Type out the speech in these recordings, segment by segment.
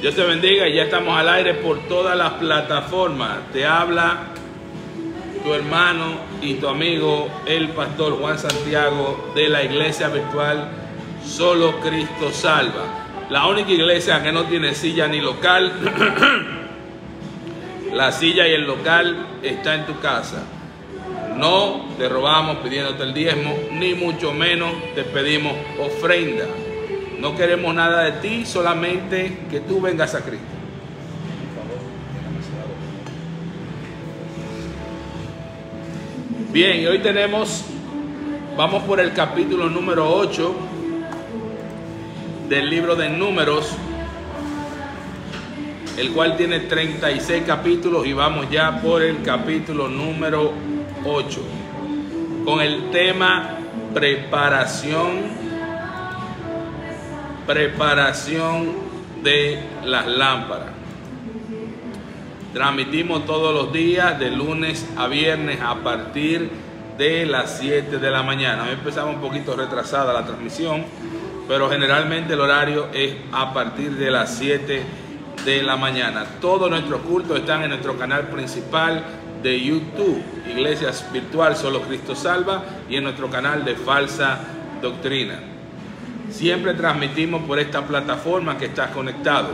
Dios te bendiga y ya estamos al aire por todas las plataformas. Te habla tu hermano y tu amigo, el pastor Juan Santiago de la iglesia virtual Solo Cristo Salva. La única iglesia que no tiene silla ni local. La silla y el local está en tu casa. No te robamos pidiéndote el diezmo, ni mucho menos te pedimos ofrenda. No queremos nada de ti, solamente que tú vengas a Cristo. Bien, y hoy vamos por el capítulo número 8 del libro de Números, el cual tiene 36 capítulos y vamos ya por el capítulo número 8 con el tema preparación de las lámparas. Transmitimos todos los días de lunes a viernes a partir de las 7 de la mañana. Hoy empezamos un poquito retrasada la transmisión, pero generalmente el horario es a partir de las 7 de la mañana. Todos nuestros cultos están en nuestro canal principal de YouTube, Iglesias Virtual Solo Cristo Salva, y en nuestro canal de Falsa Doctrina. Siempre transmitimos por esta plataforma que estás conectado.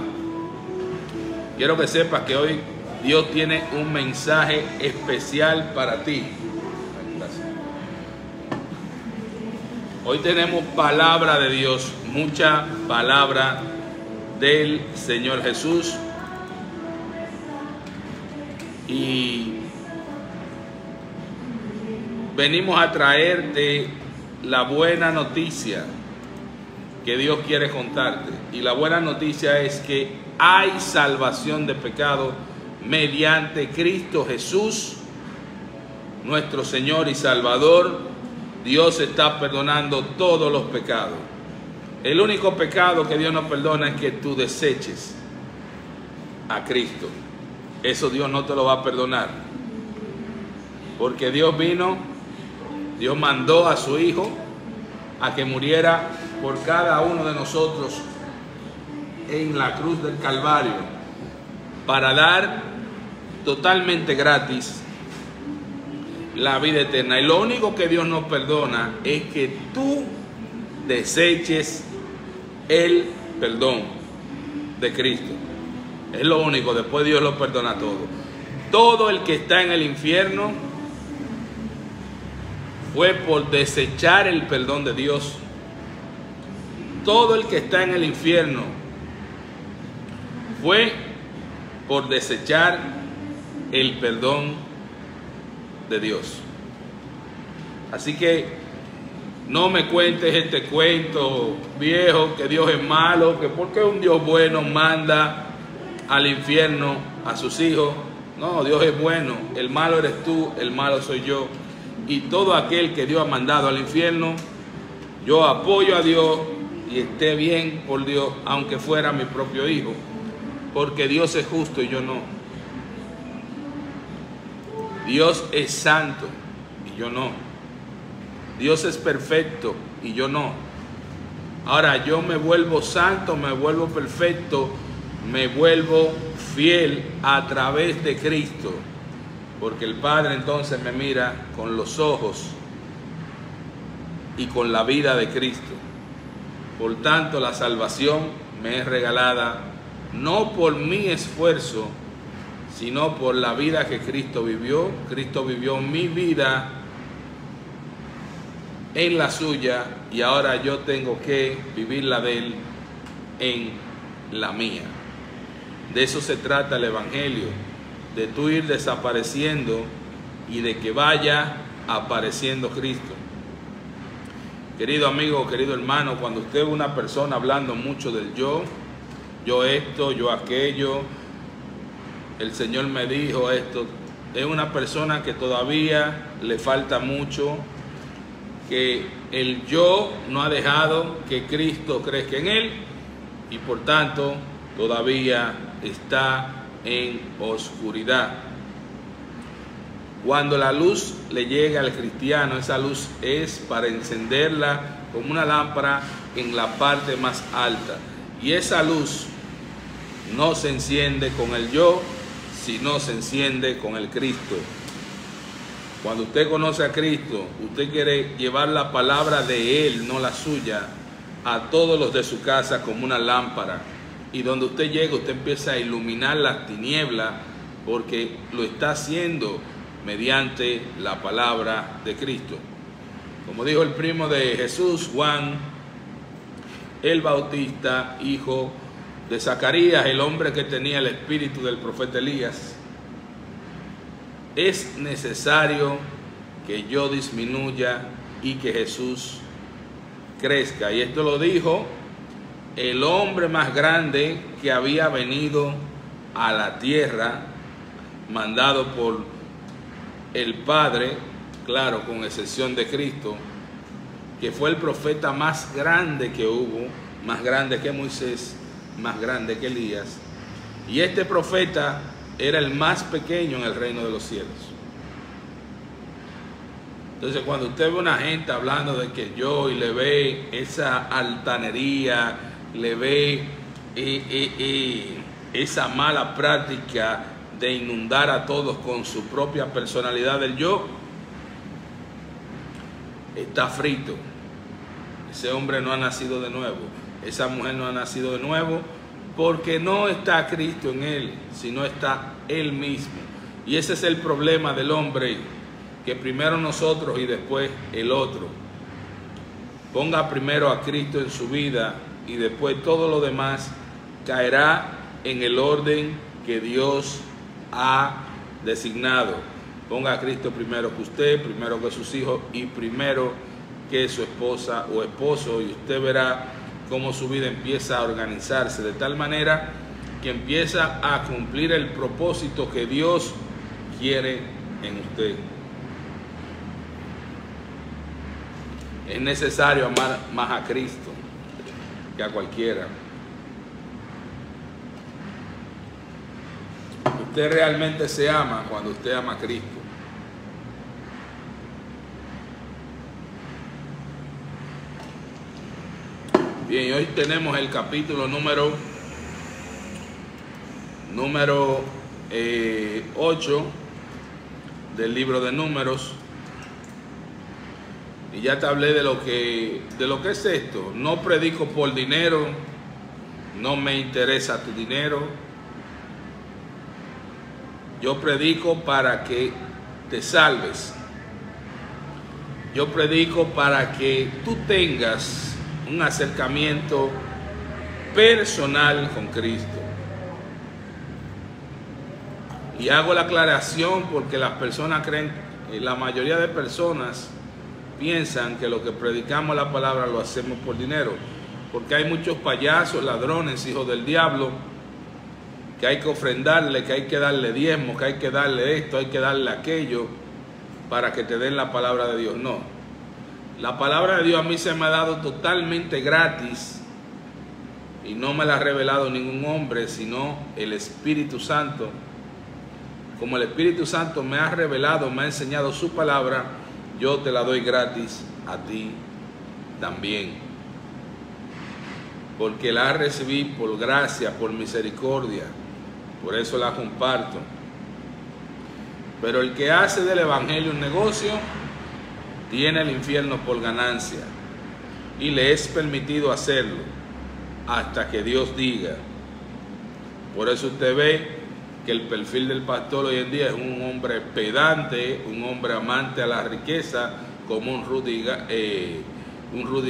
Quiero que sepas que hoy Dios tiene un mensaje especial para ti. Hoy tenemos palabra de Dios, mucha palabra del Señor Jesús. Y venimos a traerte la buena noticia que Dios quiere contarte. Y la buena noticia es que hay salvación de pecado mediante Cristo Jesús, nuestro Señor y Salvador. Dios está perdonando todos los pecados. El único pecado que Dios no perdona es que tú deseches a Cristo. Eso Dios no te lo va a perdonar. Porque Dios mandó a su Hijo a que muriera por cada uno de nosotros en la cruz del Calvario, para dar totalmente gratis la vida eterna. Y lo único que Dios nos perdona es que tú deseches el perdón de Cristo. Es lo único. Después Dios lo perdona todo. Todo el que está en el infierno fue por desechar el perdón de Dios. Todo el que está en el infierno fue por desechar el perdón de Dios. Así que no me cuentes este cuento viejo que Dios es malo, que porque un Dios bueno manda al infierno a sus hijos. No, Dios es bueno. El malo eres tú, el malo soy yo. Y todo aquel que Dios ha mandado al infierno, yo apoyo a Dios y esté bien por Dios, aunque fuera mi propio hijo, porque Dios es justo y yo no. Dios es santo y yo no. Dios es perfecto y yo no. Ahora yo me vuelvo santo, me vuelvo perfecto, me vuelvo fiel a través de Cristo, porque el Padre entonces me mira con los ojos y con la vida de Cristo. Por tanto, la salvación me es regalada no por mi esfuerzo, sino por la vida que Cristo vivió. Cristo vivió mi vida en la suya y ahora yo tengo que vivir la de Él en la mía. De eso se trata el Evangelio, de tú ir desapareciendo y de que vaya apareciendo Cristo. Querido amigo, querido hermano, cuando usted ve una persona hablando mucho del yo esto, yo aquello, el Señor me dijo esto, es una persona que todavía le falta mucho, que el yo no ha dejado que Cristo crezca en él y por tanto todavía está en oscuridad. Cuando la luz le llega al cristiano, esa luz es para encenderla como una lámpara en la parte más alta. Y esa luz no se enciende con el yo, sino se enciende con el Cristo. Cuando usted conoce a Cristo, usted quiere llevar la palabra de Él, no la suya, a todos los de su casa como una lámpara. Y donde usted llega, usted empieza a iluminar las tinieblas, porque lo está haciendo mediante la palabra de Cristo. Como dijo el primo de Jesús, Juan el Bautista, hijo de Zacarías, el hombre que tenía el espíritu del profeta Elías: es necesario que yo disminuya y que Jesús crezca. Y esto lo dijo el hombre más grande que había venido a la tierra, mandado por el Padre, claro, con excepción de Cristo, que fue el profeta más grande que hubo, más grande que Moisés, más grande que Elías. Y este profeta era el más pequeño en el reino de los cielos. Entonces, cuando usted ve una gente hablando de que yo, y le ve esa altanería, le ve esa mala práctica de inundar a todos con su propia personalidad del yo, está frito. Ese hombre no ha nacido de nuevo, esa mujer no ha nacido de nuevo, porque no está Cristo en él, sino está él mismo. Y ese es el problema del hombre, que primero nosotros y después el otro. Ponga primero a Cristo en su vida y después todo lo demás caerá en el orden que Dios ha designado. Ponga a Cristo primero que usted, primero que sus hijos y primero que su esposa o esposo, y usted verá cómo su vida empieza a organizarse de tal manera que empieza a cumplir el propósito que Dios quiere en usted. Es necesario amar más a Cristo que a cualquiera. Usted realmente se ama cuando usted ama a Cristo. Bien, hoy tenemos el capítulo número 8 del libro de Números. Y ya te hablé de lo que es esto. No predico por dinero, no me interesa tu dinero. Yo predico para que te salves. Yo predico para que tú tengas un acercamiento personal con Cristo. Y hago la aclaración porque las personas creen, la mayoría de personas piensan que lo que predicamos la palabra lo hacemos por dinero, porque hay muchos payasos, ladrones, hijos del diablo, que hay que ofrendarle, que hay que darle diezmo, que hay que darle esto, hay que darle aquello para que te den la palabra de Dios. No, la palabra de Dios a mí se me ha dado totalmente gratis y no me la ha revelado ningún hombre, sino el Espíritu Santo. Como el Espíritu Santo me ha revelado, me ha enseñado su palabra, yo te la doy gratis a ti también, porque la recibí por gracia, por misericordia, por eso la comparto. Pero el que hace del evangelio un negocio, tiene el infierno por ganancia, y le es permitido hacerlo hasta que Dios diga. Por eso usted ve que el perfil del pastor hoy en día es un hombre pedante, un hombre amante a la riqueza, como un Rudy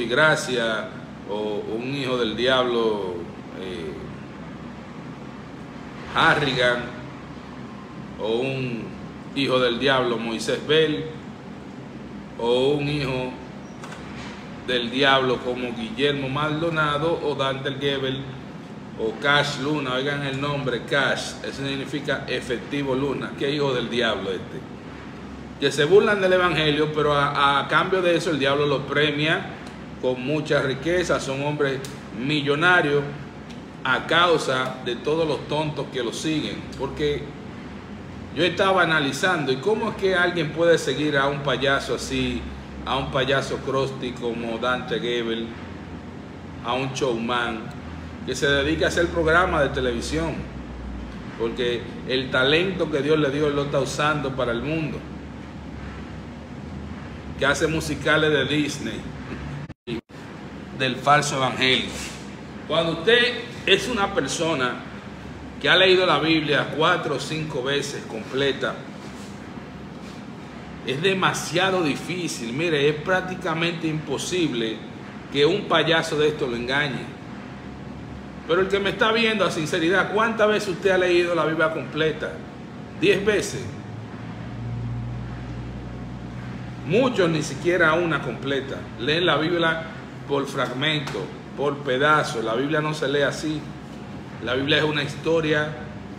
Gracia o un hijo del diablo, Harrigan, o un hijo del diablo, Moisés Bell, o un hijo del diablo como Guillermo Maldonado o Dante Gebel o Cash Luna. Oigan el nombre Cash, eso significa efectivo Luna. Qué hijo del diablo este, que se burlan del evangelio, pero a cambio de eso el diablo los premia con mucha riqueza. Son hombres millonarios a causa de todos los tontos que los siguen. Porque yo estaba analizando, y cómo es que alguien puede seguir a un payaso así, a un payaso Krusty como Dante Gebel, a un showman, que se dedique a hacer programas de televisión, porque el talento que Dios le dio, Él lo está usando para el mundo. Que hace musicales de Disney, del falso evangelio. Cuando usted es una persona que ha leído la Biblia 4 o 5 veces completa, es demasiado difícil, mire, es prácticamente imposible que un payaso de esto lo engañe. Pero el que me está viendo, a sinceridad, ¿cuántas veces usted ha leído la Biblia completa? 10 veces. Muchos ni siquiera una completa. Leen la Biblia por fragmentos, por pedazos. La Biblia no se lee así. La Biblia es una historia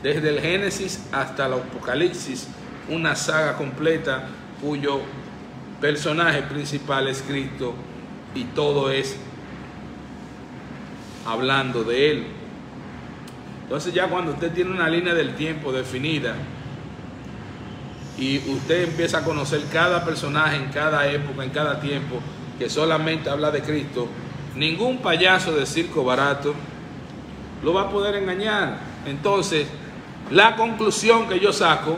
desde el Génesis hasta el Apocalipsis, una saga completa cuyo personaje principal es Cristo y todo es hablando de Él. Entonces ya cuando usted tiene una línea del tiempo definida y usted empieza a conocer cada personaje en cada época, en cada tiempo, que solamente habla de Cristo, ningún payaso de circo barato lo va a poder engañar. Entonces, la conclusión que yo saco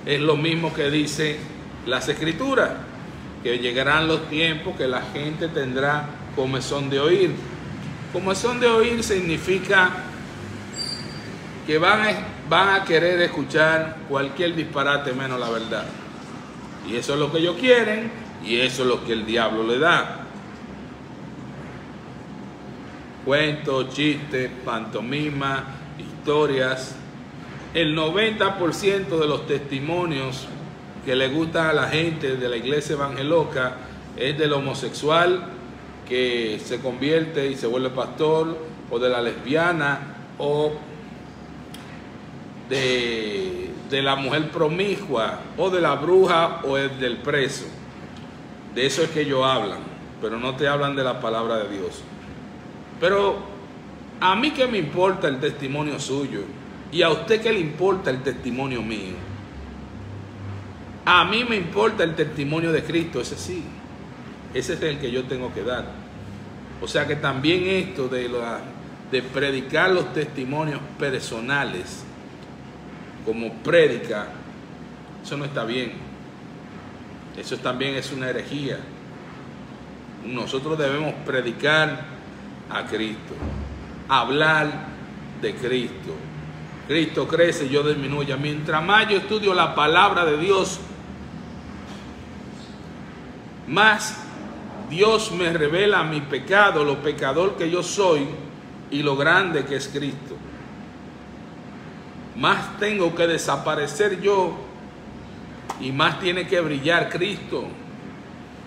es lo mismo que dice las Escrituras, que llegarán los tiempos que la gente tendrá comezón de oír. Comezón de oír significa que van a querer escuchar cualquier disparate menos la verdad. Y eso es lo que ellos quieren y eso es lo que el diablo le da. Cuentos, chistes, pantomima, historias. El 90% de los testimonios que le gustan a la gente de la iglesia evangeloca es del homosexual que se convierte y se vuelve pastor, o de la lesbiana, o de la mujer promiscua, o de la bruja, o el del preso. De eso es que ellos hablan, pero no te hablan de la palabra de Dios. Pero a mí que me importa el testimonio suyo, y a usted que le importa el testimonio mío. A mí me importa el testimonio de Cristo, ese sí. Ese es el que yo tengo que dar. O sea que también esto de predicar los testimonios personales como prédica, eso no está bien. Eso también es una herejía. Nosotros debemos predicar a Cristo, hablar de Cristo. Cristo crece, yo disminuyo. Mientras más yo estudio la palabra de Dios, más Dios me revela mi pecado, lo pecador que yo soy y lo grande que es Cristo. Más tengo que desaparecer yo y más tiene que brillar Cristo.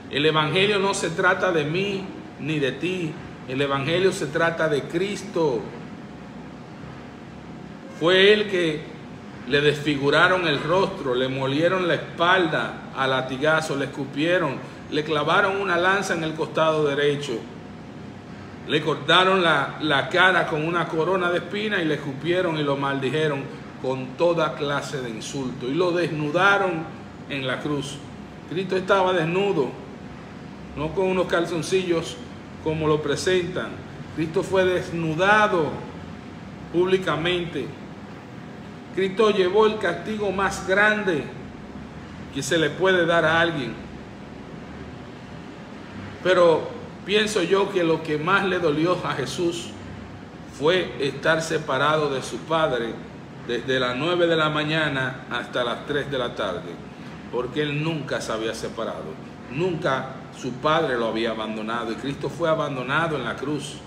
El Evangelio no se trata de mí ni de ti. El Evangelio se trata de Cristo. Fue Él que le desfiguraron el rostro, le molieron la espalda a latigazos, le escupieron, le clavaron una lanza en el costado derecho, le cortaron la cara con una corona de espinas y le escupieron y lo maldijeron con toda clase de insultos y lo desnudaron en la cruz. Cristo estaba desnudo, no con unos calzoncillos como lo presentan. Cristo fue desnudado públicamente. Cristo llevó el castigo más grande que se le puede dar a alguien. Pero pienso yo que lo que más le dolió a Jesús fue estar separado de su Padre desde las 9 de la mañana hasta las 3 de la tarde, porque Él nunca se había separado, nunca su Padre lo había abandonado y Cristo fue abandonado en la cruz.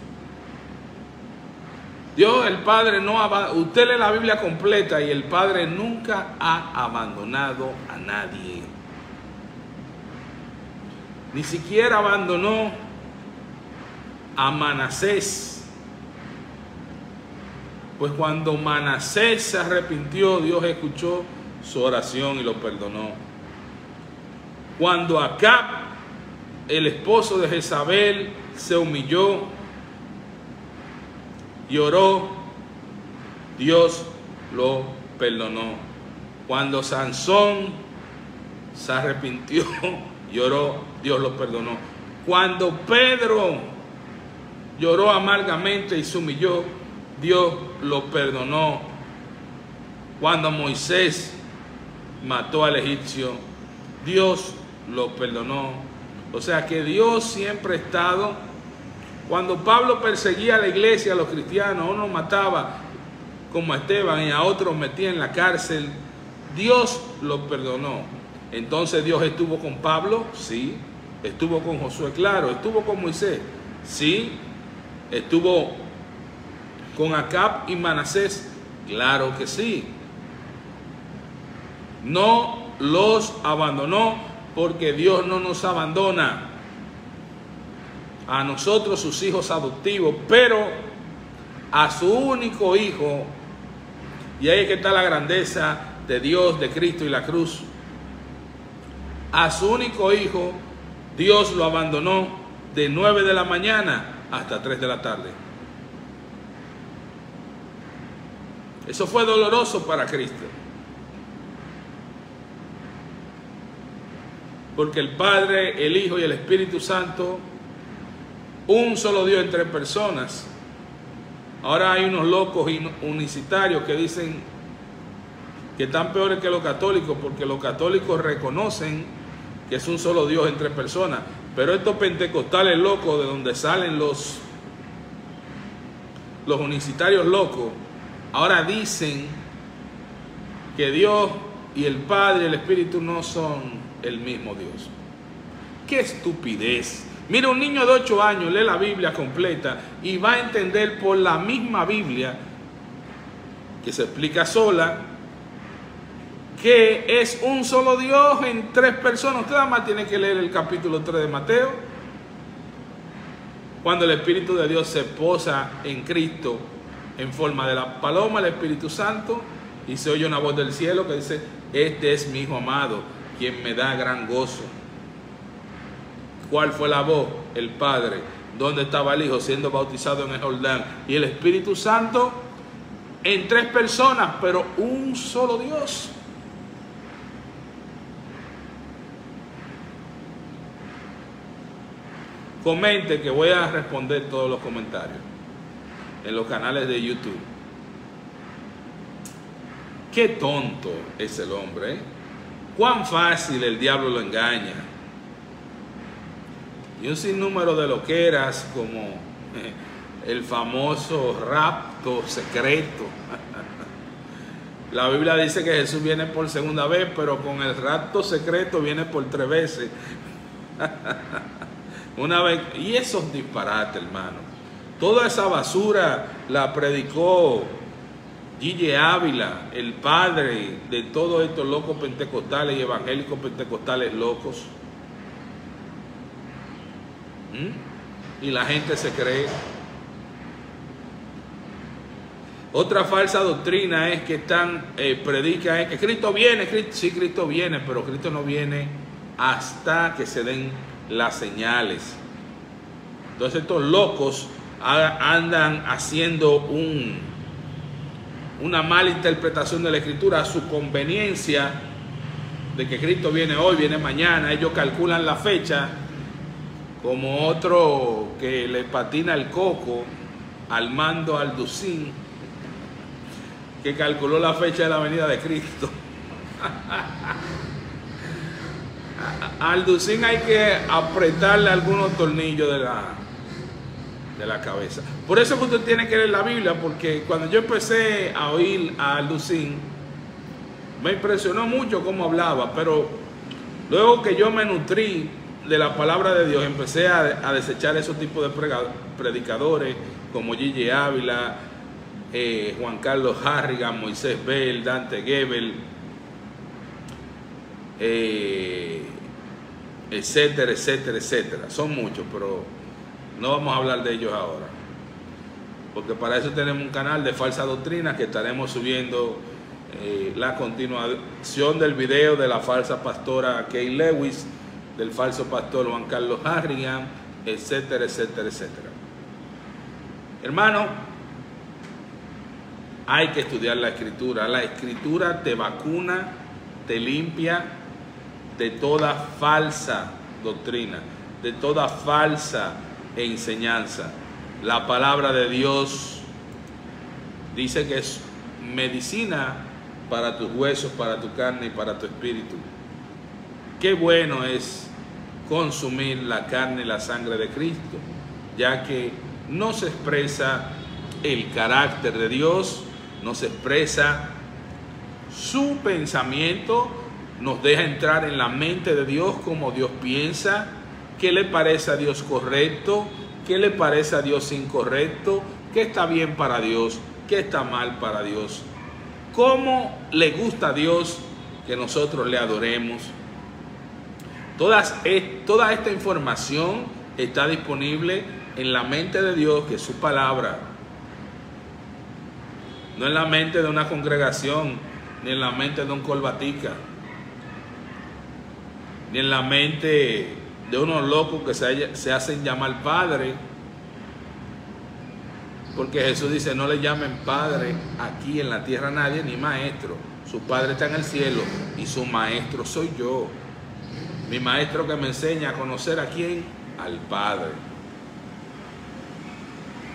Dios, el Padre, no abandonó. Usted lee la Biblia completa y el Padre nunca ha abandonado a nadie. Ni siquiera abandonó a Manasés. Pues cuando Manasés se arrepintió, Dios escuchó su oración y lo perdonó. Cuando Acab, el esposo de Jezabel, se humilló y oró, Dios lo perdonó. Cuando Sansón se arrepintió, lloró, Dios lo perdonó. Cuando Pedro lloró amargamente y se humilló, Dios lo perdonó. Cuando Moisés mató al egipcio, Dios lo perdonó. O sea que Dios siempre ha estado. Cuando Pablo perseguía a la iglesia, a los cristianos, a uno mataba como a Esteban y a otros metía en la cárcel, Dios lo perdonó. Entonces Dios estuvo con Pablo, sí. Estuvo con Josué, claro. Estuvo con Moisés, sí. Estuvo con Acab y Manasés, claro que sí. No los abandonó, porque Dios no nos abandona a nosotros, sus hijos adoptivos, pero a su único hijo, y ahí es que está la grandeza de Dios, de Cristo y la cruz. A su único hijo Dios lo abandonó de 9 de la mañana hasta 3 de la tarde. Eso fue doloroso para Cristo, porque el Padre, el Hijo y el Espíritu Santo, un solo Dios en 3 personas. Ahora hay unos locos unicitarios que dicen que están peores que los católicos, porque los católicos reconocen que es un solo Dios en 3 personas, pero estos pentecostales locos, de donde salen los unicitarios locos, ahora dicen que Dios y el Padre y el Espíritu no son el mismo Dios. ¡Qué estupidez! Mira, un niño de 8 años lee la Biblia completa y va a entender por la misma Biblia, que se explica sola, que es un solo Dios en 3 personas. Usted nada más tiene que leer el capítulo 3 de Mateo, cuando el Espíritu de Dios se posa en Cristo en forma de la paloma, el Espíritu Santo, y se oye una voz del cielo que dice: este es mi Hijo amado, quien me da gran gozo. ¿Cuál fue la voz? El Padre. ¿Dónde estaba el Hijo? Siendo bautizado en el Jordán. Y el Espíritu Santo en 3 personas, pero un solo Dios. Comente, que voy a responder todos los comentarios en los canales de YouTube. Qué tonto es el hombre, ¿eh? Cuán fácil el diablo lo engaña. Y un sinnúmero de loqueras como el famoso rapto secreto. La Biblia dice que Jesús viene por 2ª vez, pero con el rapto secreto viene por 3 veces. Una vez, y esos disparates, hermano. Toda esa basura la predicó Gille Ávila, el padre de todos estos locos pentecostales y evangélicos pentecostales locos. Y la gente se cree. Otra falsa doctrina es que predican que Cristo viene. Sí, Cristo viene, pero Cristo no viene hasta que se den las señales. Entonces estos locos andan haciendo una mala interpretación de la Escritura a su conveniencia, de que Cristo viene hoy, viene mañana. Ellos calculan la fecha, como otro que le patina el coco, Armando Alducín, que calculó la fecha de la venida de Cristo. A Alducín hay que apretarle algunos tornillos de la cabeza. Por eso que usted tiene que leer la Biblia, porque cuando yo empecé a oír a Alducín, me impresionó mucho cómo hablaba, pero luego que yo me nutrí de la palabra de Dios, empecé a desechar esos tipos de predicadores como Gille Ávila, Juan Carlos Harrigan, Moisés Bell, Dante Gebel, etcétera, etcétera, etcétera. Son muchos, pero no vamos a hablar de ellos ahora, porque para eso tenemos un canal de falsa doctrina que estaremos subiendo la continuación del video de la falsa pastora Kay Lewis, del falso pastor Juan Carlos Harrigan, etcétera, etcétera, etcétera. Hermano, hay que estudiar la Escritura. La Escritura te vacuna, te limpia de toda falsa doctrina, de toda falsa enseñanza. La palabra de Dios dice que es medicina para tus huesos, para tu carne y para tu espíritu. Qué bueno es consumir la carne y la sangre de Cristo, ya que nos expresa el carácter de Dios, nos expresa su pensamiento, nos deja entrar en la mente de Dios, como Dios piensa, qué le parece a Dios correcto, qué le parece a Dios incorrecto, qué está bien para Dios, qué está mal para Dios, cómo le gusta a Dios que nosotros le adoremos. Toda esta información está disponible en la mente de Dios, que es su palabra. No en la mente de una congregación, ni en la mente de un colbatica, ni en la mente de unos locos que se hacen llamar padre. Porque Jesús dice, no le llamen padre aquí en la tierra a nadie, ni maestro. Su padre está en el cielo y su maestro soy yo. Mi maestro que me enseña a conocer a quién, al Padre.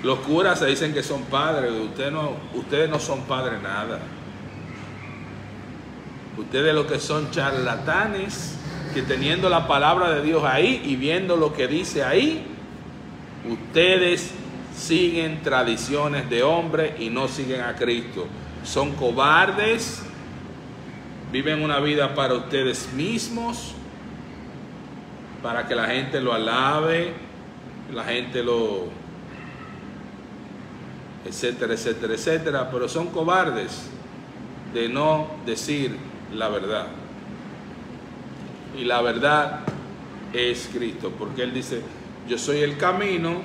Los curas se dicen que son padres, ustedes no son padres nada. Ustedes lo que son charlatanes, que teniendo la palabra de Dios ahí y viendo lo que dice ahí, ustedes siguen tradiciones de hombres y no siguen a Cristo. Son cobardes, viven una vida para ustedes mismos, para que la gente lo alabe, la gente lo... etcétera, etcétera, etcétera, pero son cobardes de no decir la verdad. Y la verdad es Cristo, porque Él dice, yo soy el camino,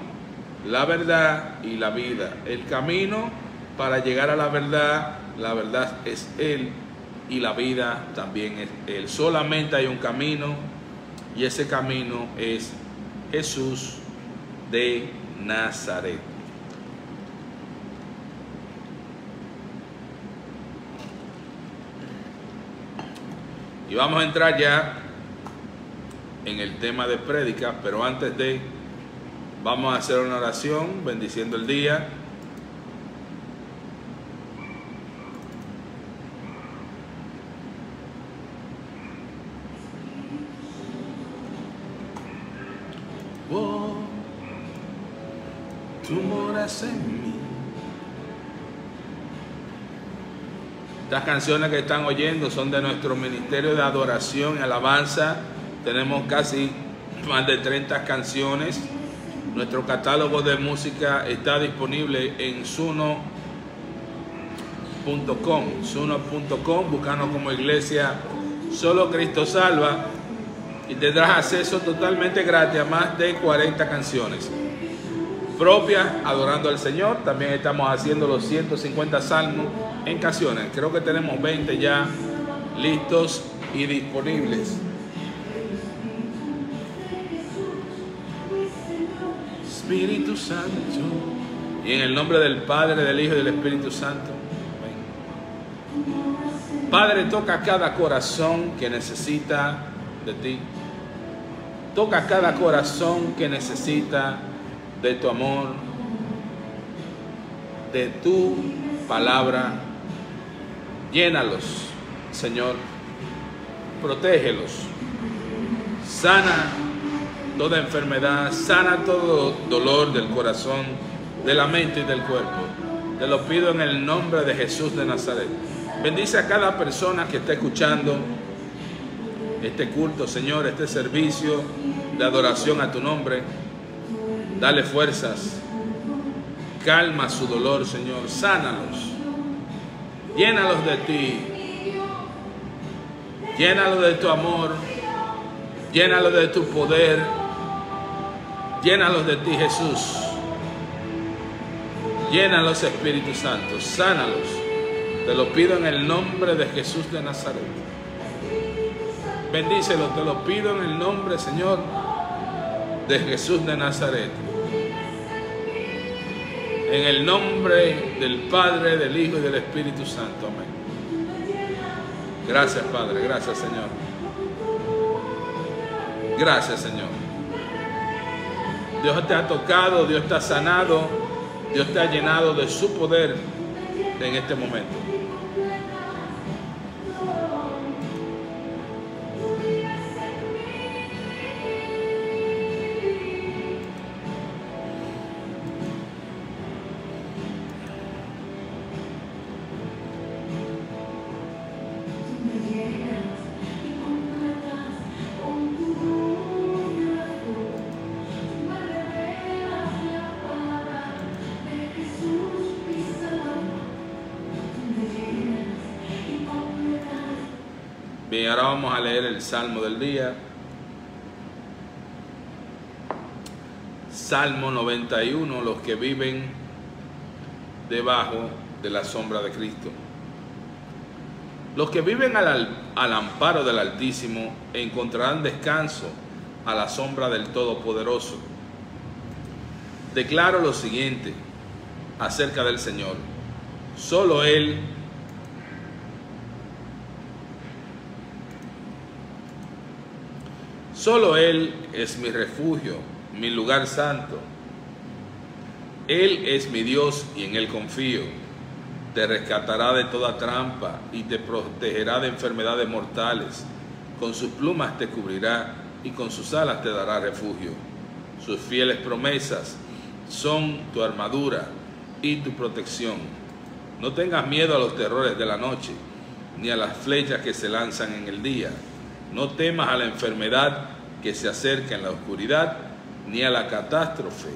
la verdad y la vida. El camino para llegar a la verdad es Él, y la vida también es Él. Solamente hay un camino, y ese camino es Jesús de Nazaret. Y vamos a entrar ya en el tema de prédica, pero antes de, vamos a hacer una oración bendiciendo el día. Oh, tú moras en mí. Estas canciones que están oyendo son de nuestro ministerio de adoración y alabanza. Tenemos casi más de 30 canciones. Nuestro catálogo de música está disponible en suno.com. Suno.com, buscando como iglesia Solo Cristo Salva, y tendrás acceso totalmente gratis a más de 40 canciones propias adorando al Señor. También estamos haciendo los 150 salmos en canciones. Creo que tenemos 20 ya listos y disponibles. Espíritu Santo, y en el nombre del Padre, del Hijo y del Espíritu Santo. Amén. Padre, toca cada corazón que necesita de ti. Toca cada corazón que necesita de tu amor, de tu palabra. Llénalos, Señor. Protégelos. Sana toda enfermedad, sana todo dolor del corazón, de la mente y del cuerpo. Te lo pido en el nombre de Jesús de Nazaret. Bendice a cada persona que está escuchando este culto, Señor, este servicio de adoración a tu nombre. Dale fuerzas, calma su dolor, Señor, sánalos, llénalos de ti, llénalos de tu amor, llénalos de tu poder, llénalos de ti, Jesús, llénalos, Espíritu Santo, sánalos. Te lo pido en el nombre de Jesús de Nazaret. Bendícelos, te lo pido en el nombre, Señor, de Jesús de Nazaret. En el nombre del Padre, del Hijo y del Espíritu Santo. Amén. Gracias, Padre. Gracias, Señor. Gracias, Señor. Dios te ha tocado, Dios te ha sanado, Dios te ha llenado de su poder en este momento. Bien, ahora vamos a leer el Salmo del día. Salmo 91, los que viven debajo de la sombra de Cristo. Los que viven al amparo del Altísimo encontrarán descanso a la sombra del Todopoderoso. Declaro lo siguiente acerca del Señor. Solo Él es mi refugio, mi lugar santo. Él es mi Dios y en Él confío. Te rescatará de toda trampa y te protegerá de enfermedades mortales. Con sus plumas te cubrirá y con sus alas te dará refugio. Sus fieles promesas son tu armadura y tu protección. No tengas miedo a los terrores de la noche, ni a las flechas que se lanzan en el día. No temas a la enfermedad que se acerca en la oscuridad, ni a la catástrofe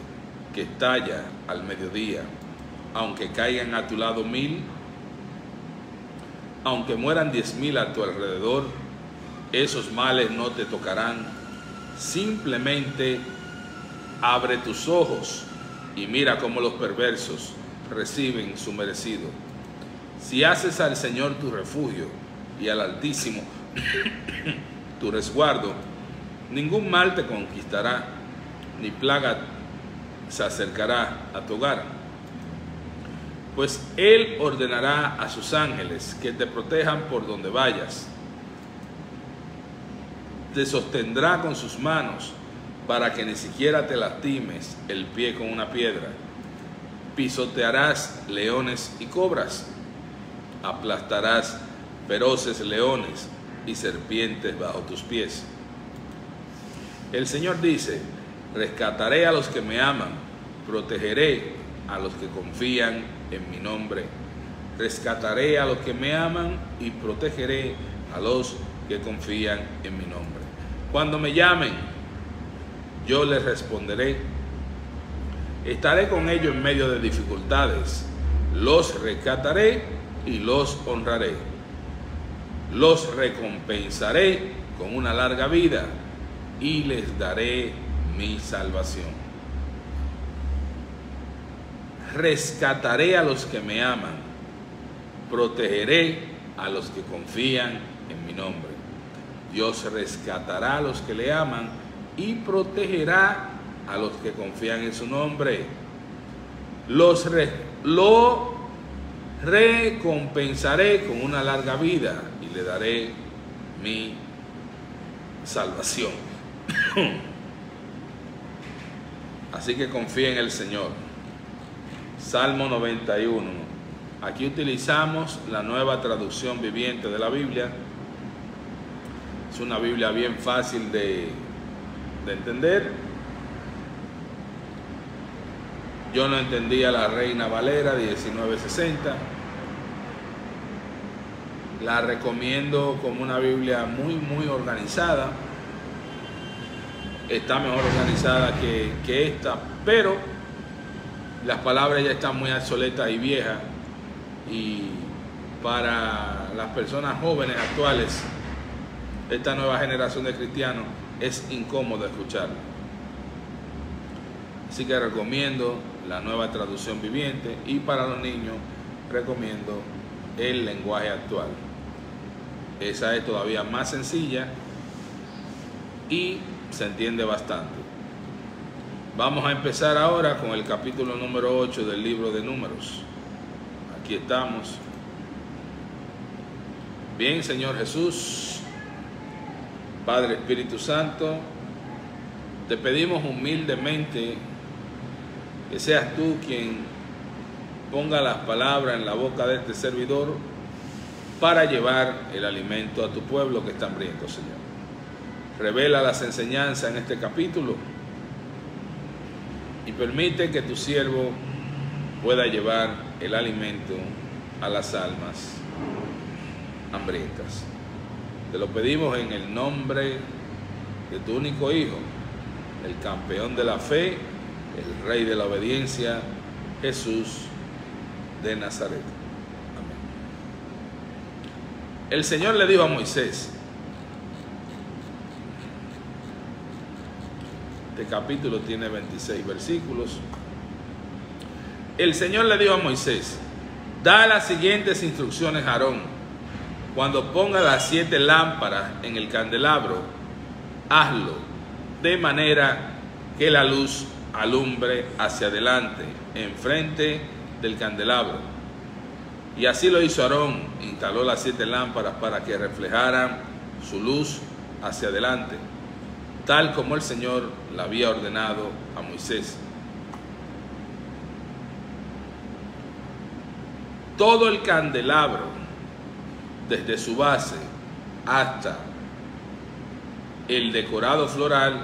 que estalla al mediodía. Aunque caigan a tu lado 1000, aunque mueran 10,000 a tu alrededor, esos males no te tocarán. Simplemente abre tus ojos y mira cómo los perversos reciben su merecido. Si haces al Señor tu refugio y al Altísimo tu resguardo, ningún mal te conquistará, ni plaga se acercará a tu hogar. Pues Él ordenará a sus ángeles que te protejan por donde vayas. Te sostendrá con sus manos para que ni siquiera te lastimes el pie con una piedra. Pisotearás leones y cobras. Aplastarás feroces leones y serpientes bajo tus pies. El Señor dice: rescataré a los que me aman, protegeré a los que confían en mi nombre. Rescataré a los que me aman y protegeré a los que confían en mi nombre. Cuando me llamen, yo les responderé. Estaré con ellos en medio de dificultades. Los rescataré y los honraré. Los recompensaré con una larga vida y les daré mi salvación. Rescataré a los que me aman, protegeré a los que confían en mi nombre. Dios rescatará a los que le aman y protegerá a los que confían en su nombre. Lo recompensaré con una larga vida y le daré mi salvación. Así que confía en el Señor. Salmo 91. Aquí utilizamos la Nueva Traducción Viviente de la Biblia. Es una Biblia bien fácil de entender. Yo no entendía la Reina Valera 1960. La recomiendo como una Biblia muy organizada. Está mejor organizada que esta, pero las palabras ya están muy obsoletas y viejas, y para las personas jóvenes actuales, esta nueva generación de cristianos, es incómodo escucharla. Así que recomiendo la Nueva Traducción Viviente, y para los niños recomiendo el lenguaje actual. Esa es todavía más sencilla y se entiende bastante. Vamos a empezar ahora con el capítulo número 8 del libro de Números. Aquí estamos. Bien, Señor Jesús, Padre Espíritu Santo, Te pedimos humildemente que seas tú quien ponga las palabras en la boca de este servidor para llevar el alimento a tu pueblo que está hambriento, Señor. Revela las enseñanzas en este capítulo y permite que tu siervo pueda llevar el alimento a las almas hambrientas. Te lo pedimos en el nombre de tu único Hijo, el campeón de la fe, el Rey de la obediencia, Jesús de Nazaret. Amén. El Señor le dijo a Moisés, este capítulo tiene 26 versículos. El Señor le dijo a Moisés, da las siguientes instrucciones a Aarón. Cuando ponga las 7 lámparas en el candelabro, hazlo de manera que la luz alumbre hacia adelante, enfrente del candelabro. Y así lo hizo Aarón, instaló las 7 lámparas para que reflejaran su luz hacia adelante, tal como el Señor le había ordenado a Moisés. Todo el candelabro, desde su base hasta el decorado floral,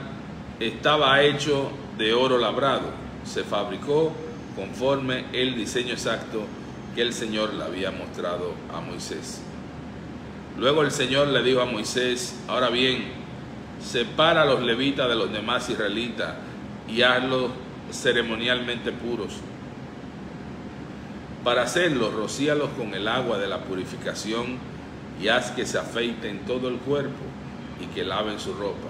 estaba hecho de oro labrado. Se fabricó conforme el diseño exacto que el Señor le había mostrado a Moisés. Luego el Señor le dijo a Moisés, ahora bien, separa a los levitas de los demás israelitas y hazlos ceremonialmente puros. Para hacerlo, rocíalos con el agua de la purificación y haz que se afeiten todo el cuerpo y que laven su ropa.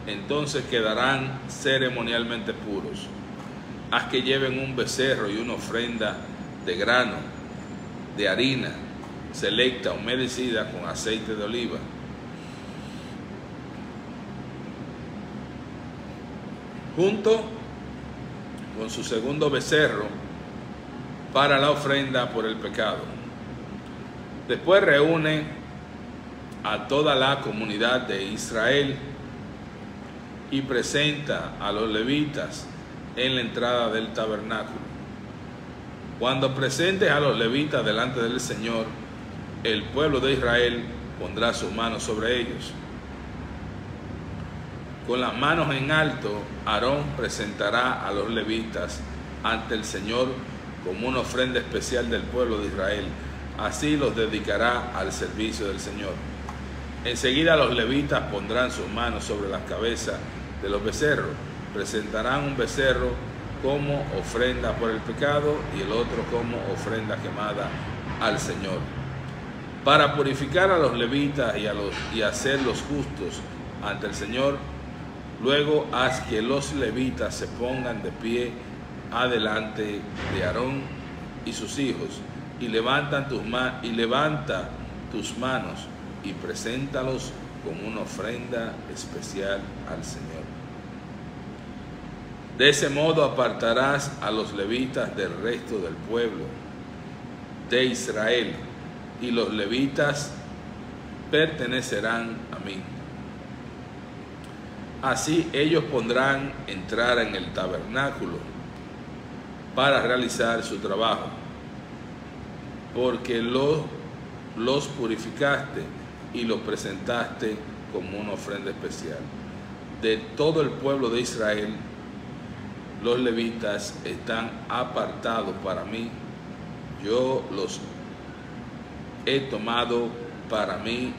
Entonces quedarán ceremonialmente puros. Haz que lleven un becerro y una ofrenda de grano, de harina selecta, humedecida con aceite de oliva. Junto con su segundo becerro para la ofrenda por el pecado. Después reúne a toda la comunidad de Israel y presenta a los levitas en la entrada del tabernáculo. Cuando presentes a los levitas delante del Señor, el pueblo de Israel pondrá sus manos sobre ellos. Con las manos en alto, Aarón presentará a los levitas ante el Señor como una ofrenda especial del pueblo de Israel. Así los dedicará al servicio del Señor. Enseguida los levitas pondrán sus manos sobre las cabezas de los becerros. Presentarán un becerro como ofrenda por el pecado y el otro como ofrenda quemada al Señor. Para purificar a los levitas y hacerlos justos ante el Señor, luego haz que los levitas se pongan de pie adelante de Aarón y sus hijos, y levanta tus manos y preséntalos como una ofrenda especial al Señor. De ese modo apartarás a los levitas del resto del pueblo de Israel, y los levitas pertenecerán a mí. Así ellos podrán entrar en el tabernáculo para realizar su trabajo, porque los purificaste y los presentaste como una ofrenda especial. De todo el pueblo de Israel, los levitas están apartados para mí. Yo los he tomado para mí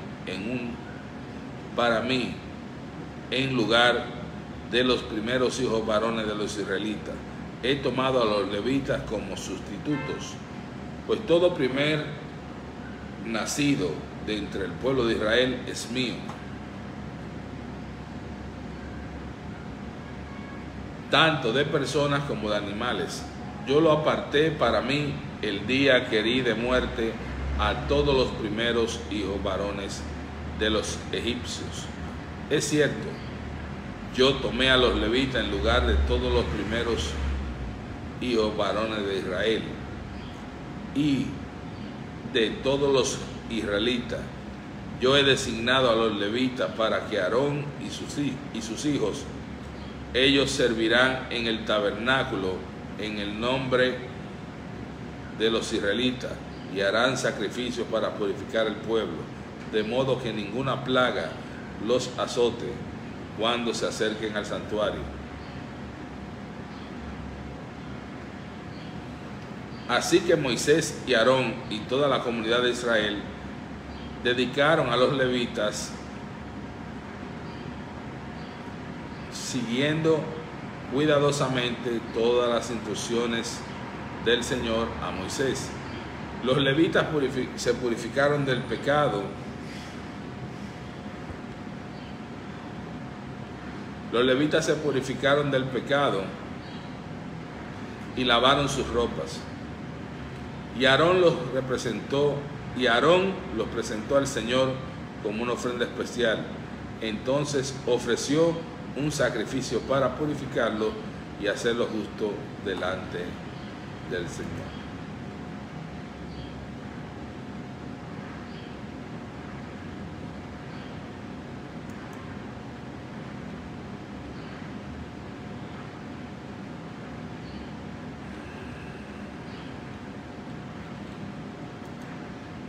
en lugar de los primeros hijos varones de los israelitas. He tomado a los levitas como sustitutos, pues todo primer nacido de entre el pueblo de Israel es mío. Tanto de personas como de animales. Yo lo aparté para mí el día que herí de muerte a todos los primeros hijos varones de los egipcios. Es cierto, yo tomé a los levitas en lugar de todos los primeros hijos varones de Israel y de todos los israelitas. Yo he designado a los levitas para que Aarón y sus hijos ellos servirán en el tabernáculo en el nombre de los israelitas y harán sacrificios para purificar el pueblo, de modo que ninguna plaga los azote cuando se acerquen al santuario. Así que Moisés y Aarón y toda la comunidad de Israel dedicaron a los levitas siguiendo cuidadosamente todas las instrucciones del Señor a Moisés. Los levitas se purificaron del pecado. Los levitas se purificaron del pecado y lavaron sus ropas. Y Aarón los presentó al Señor como una ofrenda especial. Entonces ofreció un sacrificio para purificarlo y hacerlo justo delante del Señor.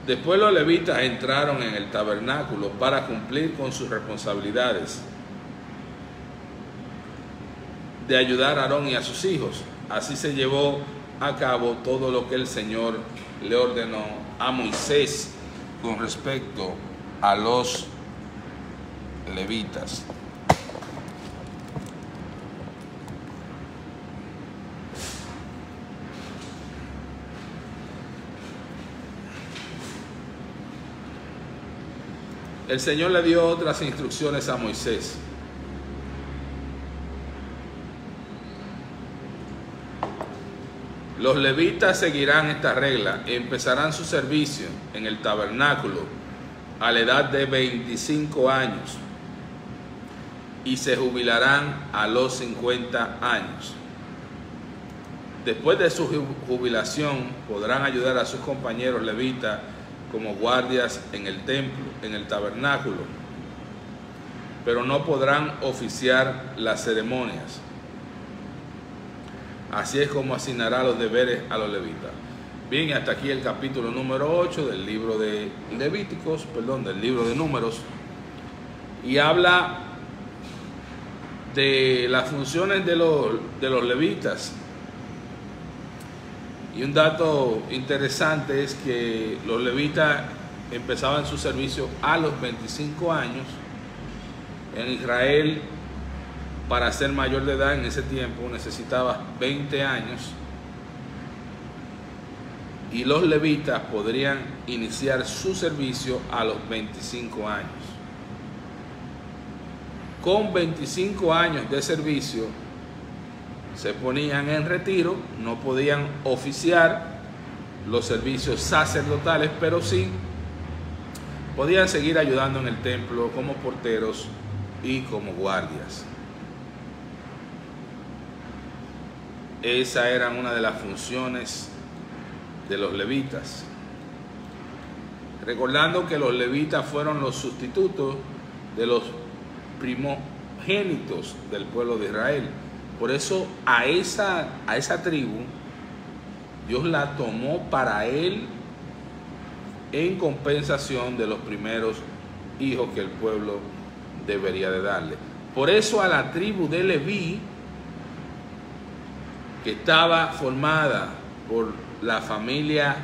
Después los levitas entraron en el tabernáculo para cumplir con sus responsabilidades de ayudar a Aarón y a sus hijos. Así se llevó a cabo todo lo que el Señor le ordenó a Moisés con respecto a los levitas. El Señor le dio otras instrucciones a Moisés. Los levitas seguirán esta regla y empezarán su servicio en el tabernáculo a la edad de 25 años y se jubilarán a los 50 años. Después de su jubilación podrán ayudar a sus compañeros levitas como guardias en el templo, en el tabernáculo, pero no podrán oficiar las ceremonias. Así es como asignará los deberes a los levitas. Bien, hasta aquí el capítulo número 8 del libro de Levíticos, del libro de Números, y habla de las funciones de los levitas. Y un dato interesante es que los levitas empezaban su servicio a los 25 años. En Israel, para ser mayor de edad en ese tiempo, necesitaba 20 años. Y los levitas podrían iniciar su servicio a los 25 años. Con 25 años de servicio, se ponían en retiro, no podían oficiar los servicios sacerdotales, pero sí podían seguir ayudando en el templo como porteros y como guardias. Esa era una de las funciones de los levitas. Recordando que los levitas fueron los sustitutos de los primogénitos del pueblo de Israel. Por eso a esa tribu Dios la tomó para él en compensación de los primeros hijos que el pueblo debería de darle. Por eso a la tribu de Leví, que estaba formada por la familia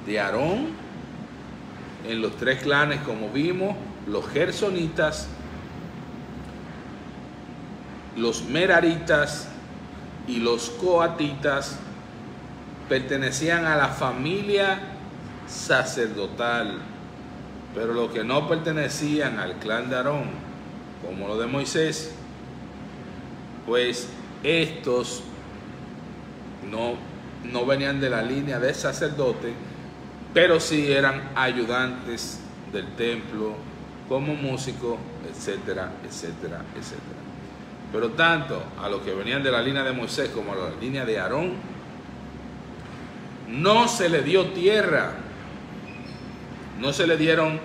de Aarón, en los 3 clanes como vimos, los gersonitas, los meraritas y los coatitas, pertenecían a la familia sacerdotal, pero los que no pertenecían al clan de Aarón, como lo de Moisés, pues estos no venían de la línea de sacerdote, pero sí eran ayudantes del templo, como músicos, etcétera, etcétera, etcétera. Pero tanto a los que venían de la línea de Moisés como a la línea de Aarón, no se le dio tierra, no se le dieron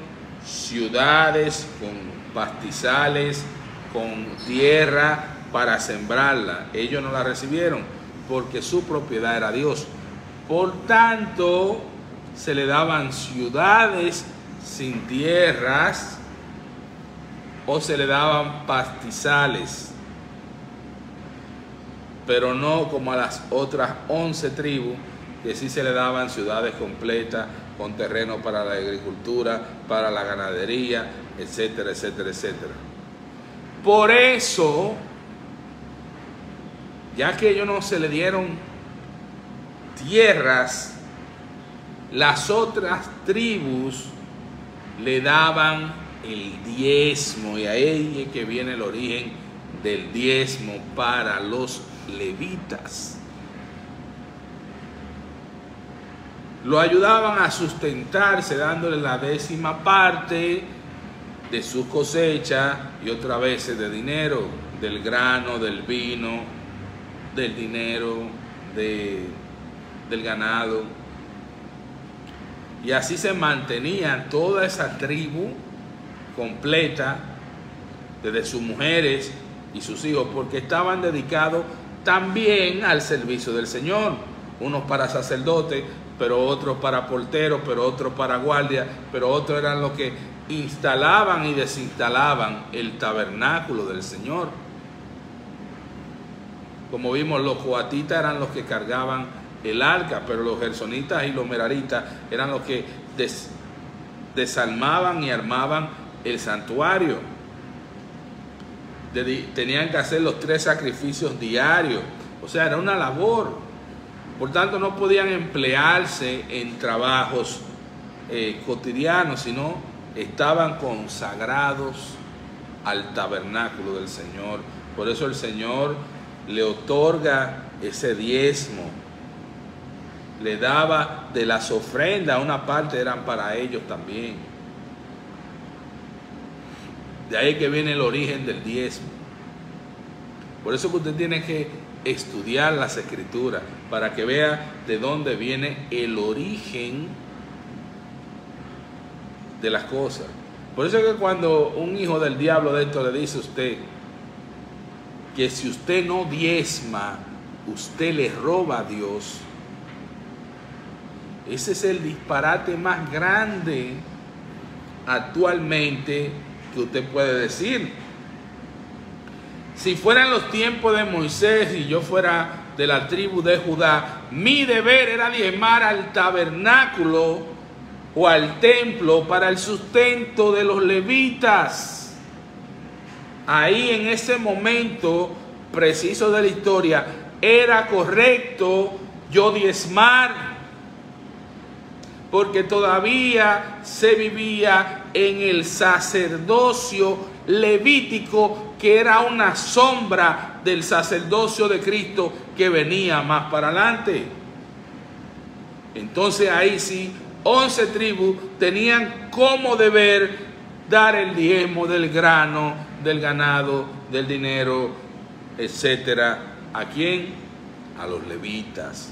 ciudades con pastizales, con tierra para sembrarla. Ellos no la recibieron porque su propiedad era Dios. Por tanto, se le daban ciudades sin tierras o se le daban pastizales, pero no como a las otras 11 tribus, que sí se le daban ciudades completas con terreno para la agricultura, para la ganadería, etcétera, etcétera, etcétera. Por eso, ya que ellos no se le dieron tierras, las otras tribus le daban el diezmo, y ahí es que viene el origen del diezmo para los levitas. Lo ayudaban a sustentarse dándole la 10ª parte de sus cosechas y otras veces de dinero, del grano, del vino, del dinero, del ganado. Y así se mantenía toda esa tribu completa, desde sus mujeres y sus hijos, porque estaban dedicados también al servicio del Señor. Unos para sacerdotes, pero otros para porteros, pero otros para guardias, pero otros eran los que instalaban y desinstalaban el tabernáculo del Señor. Como vimos, los coatitas eran los que cargaban el arca, pero los gersonitas y los meraritas eran los que desarmaban y armaban el santuario. Tenían que hacer los 3 sacrificios diarios, o sea, era una labor. Por tanto, no podían emplearse en trabajos cotidianos, sino estaban consagrados al tabernáculo del Señor. Por eso el Señor le otorga ese diezmo. Le daba de las ofrendas, una parte eran para ellos también. De ahí que viene el origen del diezmo. Por eso que usted tiene que estudiar las Escrituras para que vea de dónde viene el origen de las cosas. Por eso que cuando un hijo del diablo de esto le dice a usted que si usted no diezma, usted le roba a Dios, ese es el disparate más grande actualmente que usted puede decir. Si fueran los tiempos de Moisés y yo fuera de la tribu de Judá, mi deber era diezmar al tabernáculo o al templo para el sustento de los levitas. Ahí en ese momento preciso de la historia era correcto yo diezmar, porque todavía se vivía en el sacerdocio levítico, que era una sombra del sacerdocio de Cristo que venía más para adelante. Entonces ahí sí, 11 tribus tenían como deber dar el diezmo del grano, del ganado, del dinero, etcétera. ¿A quién? A los levitas.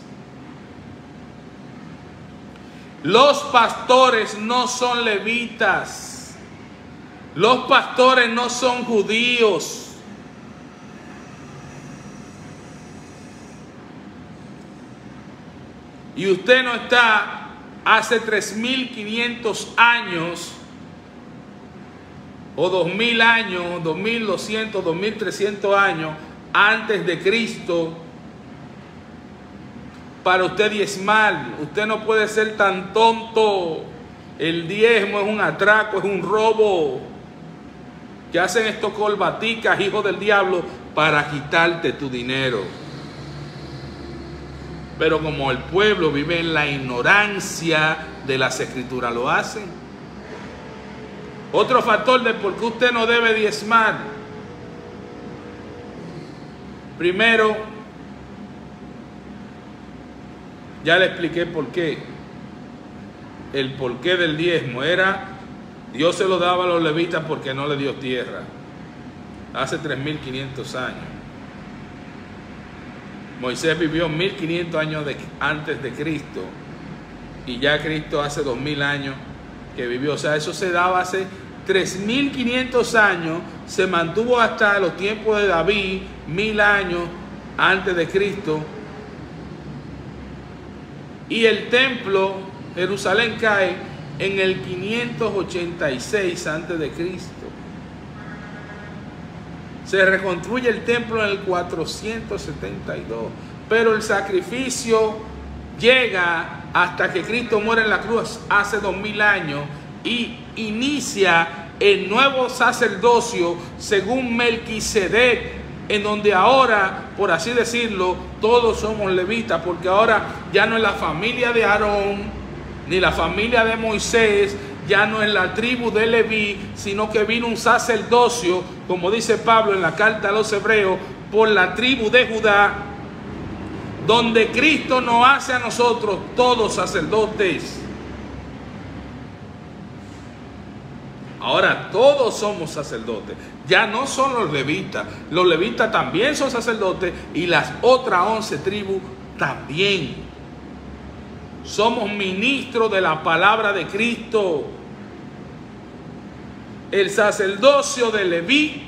Los pastores no son levitas. Los pastores no son judíos. Y usted no está hace 3.500 años o 2.000 años, 2.200, 2.300 años antes de Cristo para usted diezmar. Usted no puede ser tan tonto. El diezmo es un atraco, es un robo que hacen estos colbaticas, hijos del diablo, para quitarte tu dinero. Pero como el pueblo vive en la ignorancia de las Escrituras, lo hacen. Otro factor de por qué usted no debe diezmar. Primero, ya le expliqué por qué. El porqué del diezmo era, Dios se lo daba a los levitas porque no le dio tierra. Hace 3.500 años. Moisés vivió 1.500 años antes de Cristo. Y ya Cristo hace 2.000 años que vivió. O sea, eso se daba hace 3.500 años, se mantuvo hasta los tiempos de David, 1000 años antes de Cristo. Y el templo, Jerusalén, cae en el 586 antes de Cristo. Se reconstruye el templo en el 472. Pero el sacrificio llega hasta que Cristo muere en la cruz hace 2000 años y inicia el nuevo sacerdocio según Melquisedec, en donde ahora, por así decirlo, todos somos levitas, porque ahora ya no es la familia de Aarón ni la familia de Moisés, ya no es la tribu de Leví, sino que vino un sacerdocio, como dice Pablo en la carta a los Hebreos, por la tribu de Judá, donde Cristo nos hace a nosotros todos sacerdotes. Ahora todos somos sacerdotes, ya no son los levitas también son sacerdotes y las otras 11 tribus también. Somos ministros de la palabra de Cristo. El sacerdocio de Leví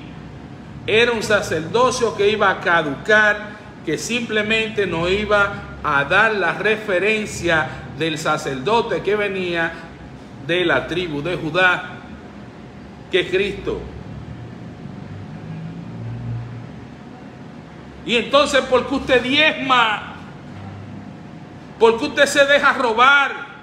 era un sacerdocio que iba a caducar, que simplemente nos iba a dar la referencia del sacerdote que venía de la tribu de Judá, que es Cristo. Y entonces, ¿por qué usted diezma? ¿Por qué usted se deja robar?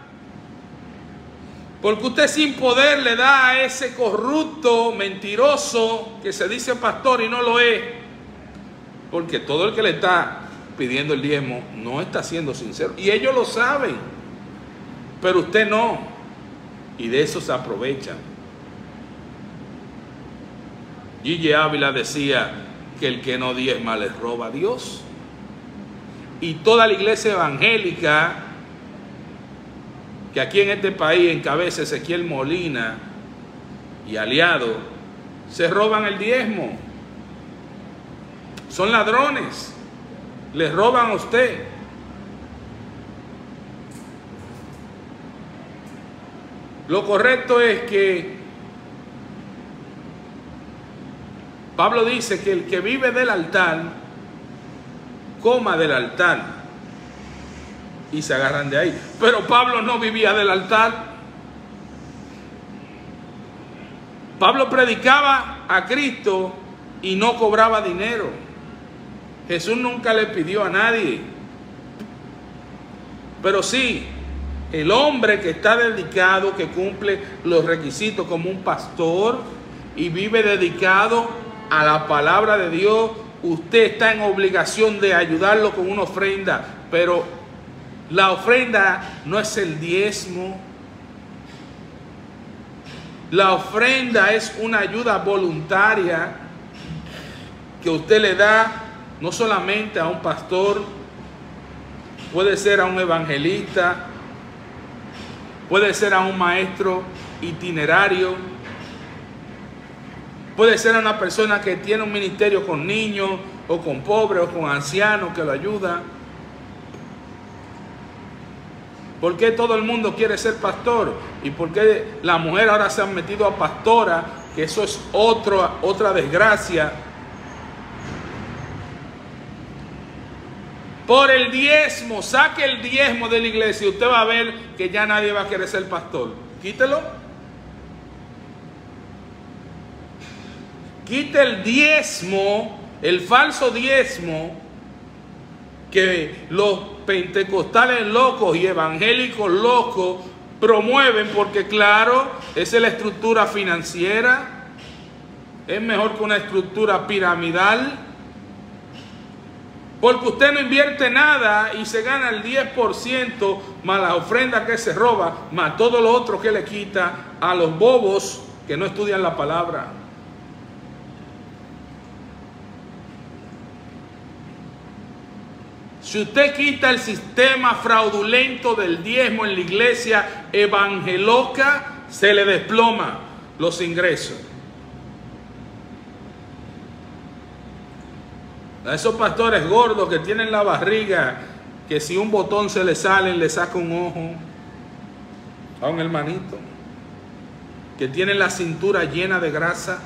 ¿Por qué usted sin poder le da a ese corrupto, mentiroso, que se dice pastor y no lo es? Porque todo el que le está pidiendo el diezmo no está siendo sincero. Y ellos lo saben, pero usted no. Y de eso se aprovechan. Gigi Ávila decía que el que no diezma le roba a Dios. Y toda la iglesia evangélica, que aquí en este país encabeza Ezequiel Molina y aliado, se roban el diezmo. Son ladrones, les roban a usted. Lo correcto es que Pablo dice que el que vive del altar, coma del altar. Y se agarran de ahí. Pero Pablo no vivía del altar. Pablo predicaba a Cristo y no cobraba dinero. Jesús nunca le pidió a nadie. Pero sí, el hombre que está dedicado, que cumple los requisitos como un pastor y vive dedicado a la palabra de Dios, usted está en obligación de ayudarlo con una ofrenda. Pero la ofrenda no es el diezmo. La ofrenda es una ayuda voluntaria que usted le da no solamente a un pastor, puede ser a un evangelista, puede ser a un maestro itinerario, puede ser a una persona que tiene un ministerio con niños o con pobres o con ancianos que lo ayuda. ¿Por qué todo el mundo quiere ser pastor? ¿Y por qué las mujeres ahora se han metido a pastora? Que eso es otra desgracia. Por el diezmo, saque el diezmo de la iglesia y usted va a ver que ya nadie va a querer ser pastor. Quítelo. Quite el diezmo, el falso diezmo que los pentecostales locos y evangélicos locos promueven, porque claro, esa es la estructura financiera, es mejor que una estructura piramidal, porque usted no invierte nada y se gana el 10% más las ofrendas que se roba, más todo lo otro que le quita a los bobos que no estudian la palabra. Si usted quita el sistema fraudulento del diezmo en la iglesia evangeloca, se le desploma los ingresos. A esos pastores gordos que tienen la barriga, que si un botón se le sale, le saca un ojo a un hermanito. que tienen la cintura llena de grasa.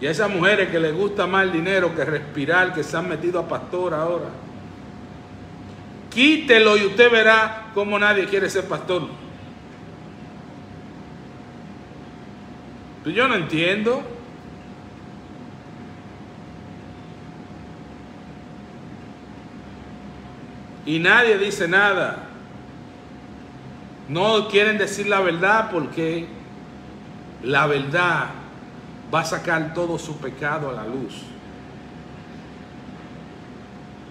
Y a esas mujeres que les gusta más el dinero que respirar, que se han metido a pastor ahora. Quítelo y usted verá cómo nadie quiere ser pastor. Pues yo no entiendo. Y nadie dice nada. No quieren decir la verdad porque la verdad va a sacar todo su pecado a la luz.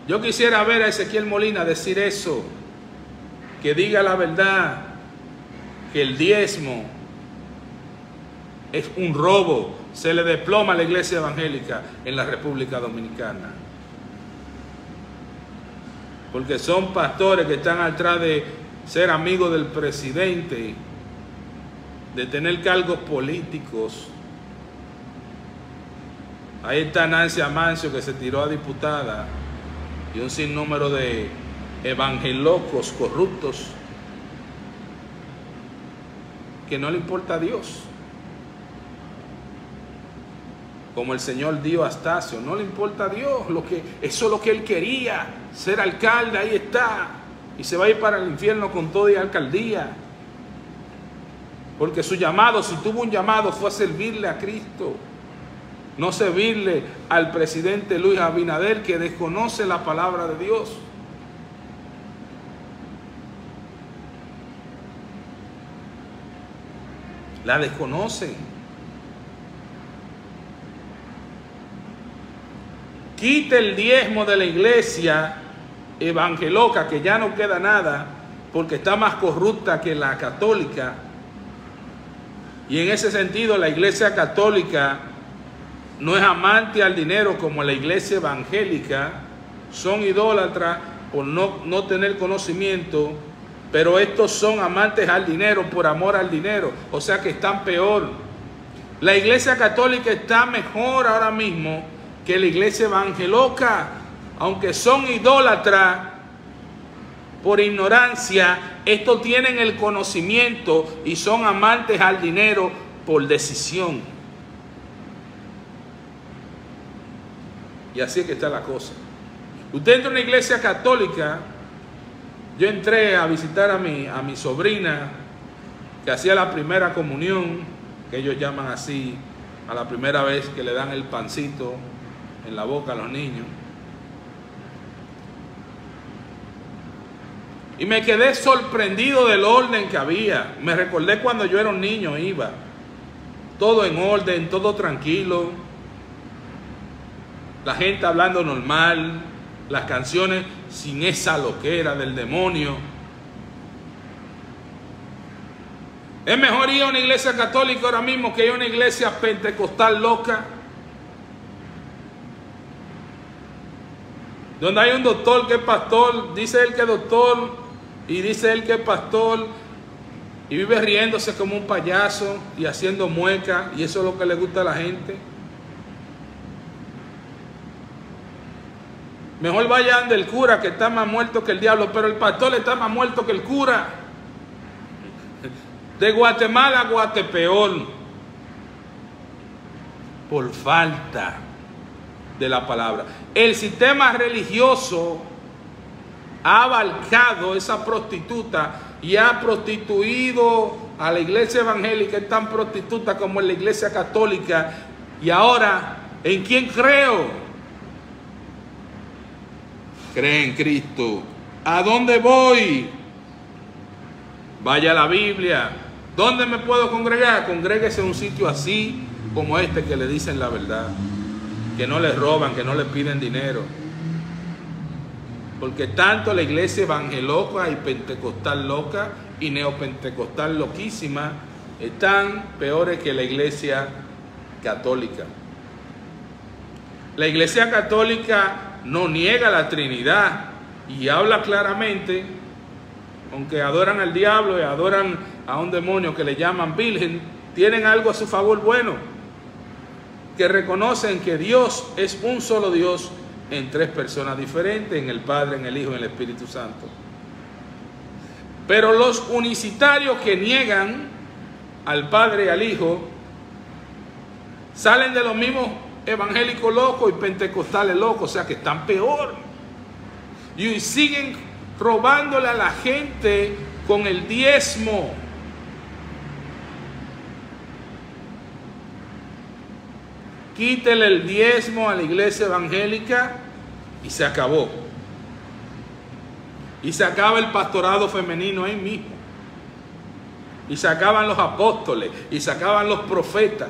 Yo quisiera ver a Ezequiel Molina decir eso, que diga la verdad, que el diezmo es un robo, se le desploma a la iglesia evangélica en la República Dominicana. Porque son pastores que están atrás de ser amigos del presidente, de tener cargos políticos. Ahí está Nancy Amancio, que se tiró a diputada, y un sinnúmero de evangelocos corruptos que no le importa a Dios. Como el señor Dio Astacio, no le importa a Dios, eso es lo que él quería, ser alcalde, ahí está, y se va a ir para el infierno con todo y alcaldía, porque su llamado, si tuvo un llamado, fue a servirle a Cristo, no servirle al presidente Luis Abinader, que desconoce la palabra de Dios. La desconocen. Quite el diezmo de la iglesia evangeloca, que ya no queda nada, porque está más corrupta que la católica. Y en ese sentido, la iglesia católica no es amante al dinero como la iglesia evangélica. Son idólatras por no tener conocimiento, pero estos son amantes al dinero por amor al dinero. O sea que están peor. La iglesia católica está mejor ahora mismo que la iglesia evangeloca, aunque son idólatras por ignorancia. Estos tienen el conocimiento y son amantes al dinero por decisión. Y así es que está la cosa. Usted entra a una iglesia católica. Yo entré a visitar a mi sobrina, que hacía la primera comunión, que ellos llaman así, a la primera vez que le dan el pancito en la boca a los niños. Y me quedé sorprendido del orden que había. Me recordé cuando yo era un niño, iba. Todo en orden, todo tranquilo. La gente hablando normal. Las canciones sin esa loquera del demonio. Es mejor ir a una iglesia católica ahora mismo que ir a una iglesia pentecostal loca, donde hay un doctor que es pastor, dice él que es doctor y dice él que es pastor, y vive riéndose como un payaso y haciendo muecas, y eso es lo que le gusta a la gente. Mejor vayan del cura, que está más muerto que el diablo, pero el pastor está más muerto que el cura. De Guatemala a Guatepeor, por falta de la palabra. El sistema religioso ha abarcado esa prostituta y ha prostituido a la iglesia evangélica. Es tan prostituta como en la iglesia católica. Y ahora, ¿en quién creo? Cree en Cristo. ¿A dónde voy? Vaya a la Biblia. ¿Dónde me puedo congregar? Congréguese en un sitio así como este, que le dicen la verdad, que no le roban, que no le piden dinero. Porque tanto la iglesia evangeloca y pentecostal loca y neopentecostal loquísima están peores que la iglesia católica. La iglesia católica no niega la Trinidad y habla claramente, aunque adoran al diablo y adoran a un demonio que le llaman virgen, tienen algo a su favor bueno, que reconocen que Dios es un solo Dios en tres personas diferentes, en el Padre, en el Hijo y en el Espíritu Santo. Pero los unicitarios que niegan al Padre y al Hijo salen de los mismos evangélicos locos y pentecostales locos, o sea que están peor. Y siguen robándole a la gente con el diezmo. Quítele el diezmo a la iglesia evangélica y se acabó. Y se acaba el pastorado femenino ahí mismo. Y se acaban los apóstoles. Y se acaban los profetas.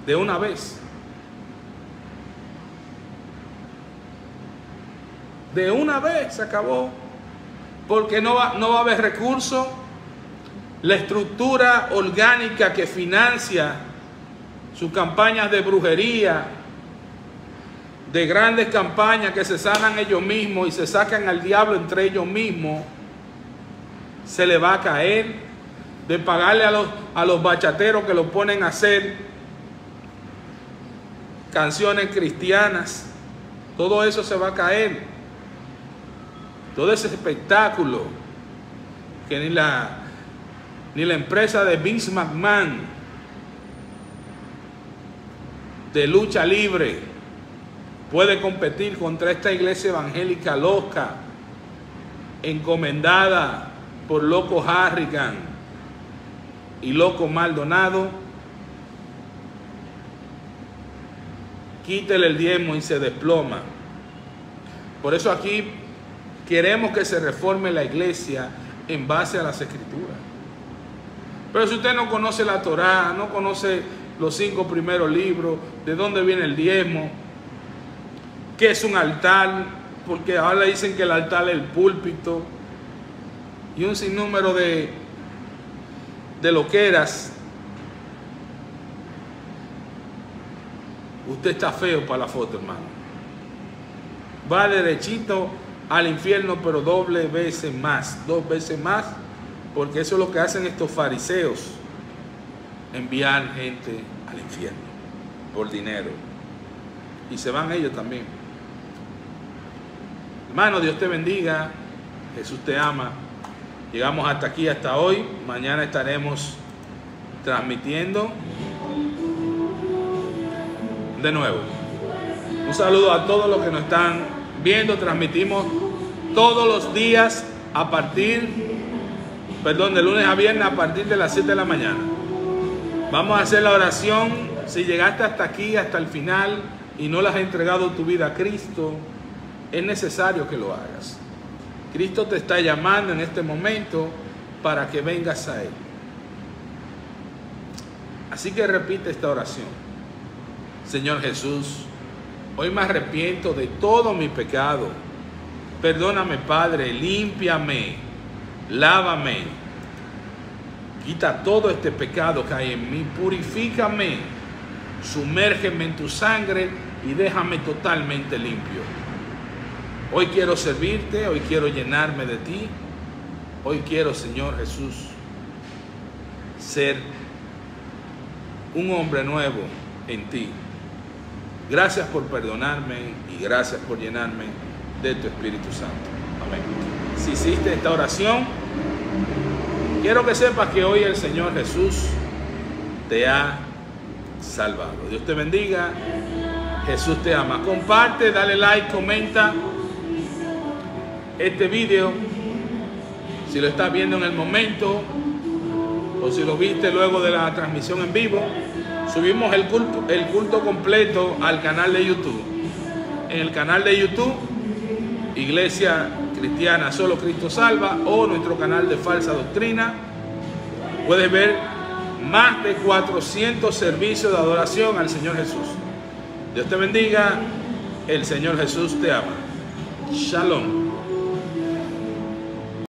De una vez. De una vez se acabó. Porque no va a haber recursos. La estructura orgánica que financia sus campañas de brujería, de grandes campañas que se sanan ellos mismos y se sacan al diablo entre ellos mismos, se le va a caer. De pagarle a los bachateros que lo ponen a hacer canciones cristianas, todo eso se va a caer. Todo ese espectáculo que ni la empresa de Vince McMahon de lucha libre puede competir contra esta iglesia evangélica loca, encomendada por Loco Harrigan y Loco Maldonado. Quítele el diezmo y se desploma. Por eso aquí queremos que se reforme la iglesia en base a las escrituras. Pero si usted no conoce la Torá, no conoce los 5 primeros libros, de dónde viene el diezmo, qué es un altar, porque ahora dicen que el altar es el púlpito, y un sinnúmero de loqueras, usted está feo para la foto, hermano. Va derechito al infierno, pero 2 veces más, porque eso es lo que hacen estos fariseos, enviar gente al infierno por dinero, y se van ellos también. Hermano, Dios te bendiga, Jesús te ama. Llegamos hasta aquí, hasta hoy. Mañana estaremos transmitiendo de nuevo. Un saludo a todos los que nos están viendo. Transmitimos todos los días de lunes a viernes a partir de las 7 de la mañana. Vamos a hacer la oración. Si llegaste hasta aquí, hasta el final, y no le has entregado tu vida a Cristo, es necesario que lo hagas. Cristo te está llamando en este momento para que vengas a Él. Así que repite esta oración. Señor Jesús, hoy me arrepiento de todo mi pecado. Perdóname, Padre, límpiame, lávame. Quita todo este pecado que hay en mí, purifícame, sumérgeme en tu sangre y déjame totalmente limpio. Hoy quiero servirte, hoy quiero llenarme de ti. Hoy quiero, Señor Jesús, ser un hombre nuevo en ti. Gracias por perdonarme y gracias por llenarme de tu Espíritu Santo. Amén. Si hiciste esta oración, quiero que sepas que hoy el Señor Jesús te ha salvado. Dios te bendiga. Jesús te ama. Comparte, dale like, comenta este video, si lo estás viendo en el momento o si lo viste luego de la transmisión en vivo. Subimos el culto completo al canal de YouTube. En el canal de YouTube, Iglesia Cristiana Solo Cristo Salva, o nuestro canal de Falsa Doctrina, puedes ver más de 400 servicios de adoración al Señor Jesús. Dios te bendiga. El Señor Jesús te ama. Shalom.